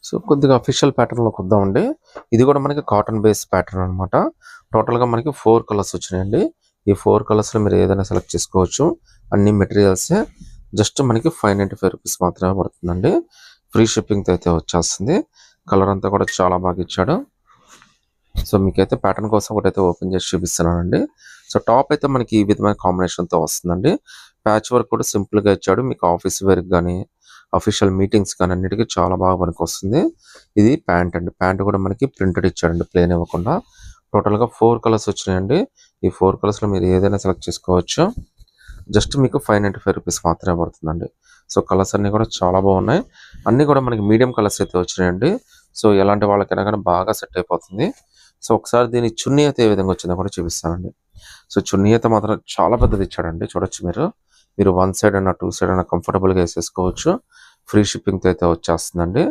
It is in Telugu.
సో కొద్దిగా అఫీషియల్ ప్యాటర్న్లోకి వద్దామండి. ఇది కూడా మనకి కాటన్ బేస్ ప్యాటర్న్ అనమాట. టోటల్గా మనకి 4 కలర్స్ వచ్చినాయండి. ఈ 4 కలర్స్లో మీరు ఏదైనా సెలెక్ట్ చేసుకోవచ్చు. అన్ని మెటీరియల్సే జస్ట్ మనకి 595 రూపీస్ మాత్రమే పడుతుందండి. ఫ్రీ షిప్పింగ్తో అయితే వచ్చేస్తుంది. కలర్ అంతా కూడా చాలా బాగా ఇచ్చాడు. సో మీకైతే ప్యాటర్న్ కోసం ఒకటైతే ఓపెన్ చేసి చూపిస్తున్నానండి. సో టాప్ అయితే మనకి ఈ విధమైన కాంబినేషన్తో వస్తుందండి. ప్యాచ్ వర్క్ కూడా సింపుల్గా ఇచ్చాడు. మీకు ఆఫీస్ వేర్కి కానీ అఫీషియల్ మీటింగ్స్ కానీ అన్నిటికీ చాలా బాగా పనికి వస్తుంది. ఇది ప్యాంట్ అండి. ప్యాంట్ కూడా మనకి ప్రింటెడ్ ఇచ్చాడండి, ప్లేన్ ఇవ్వకుండా. టోటల్గా 4 కలర్స్ వచ్చినాయండి. ఈ 4 కలర్స్లో మీరు ఏదైనా సెలెక్ట్ చేసుకోవచ్చు. జస్ట్ మీకు 595 రూపీస్ మాత్రమే పడుతుందండి. సో కలర్స్ అన్నీ కూడా చాలా బాగున్నాయి. అన్నీ కూడా మనకి మీడియం కలర్స్ అయితే వచ్చినాయండి. సో ఎలాంటి వాళ్ళకైనా కానీ బాగా సెట్ అయిపోతుంది. సో ఒకసారి దీని చున్నీ అయితే ఏ విధంగా వచ్చిందో కూడా చూపిస్తానండి. సో చున్నీ అయితే మాత్రం చాలా పెద్దది ఇచ్చాడండి. చూడొచ్చు మీరు 1 సైడ్ అయినా 2 సైడ్ అయినా కంఫర్టబుల్గా వేసేసుకోవచ్చు. ఫ్రీ షిప్పింగ్తో అయితే వచ్చేస్తుందండి.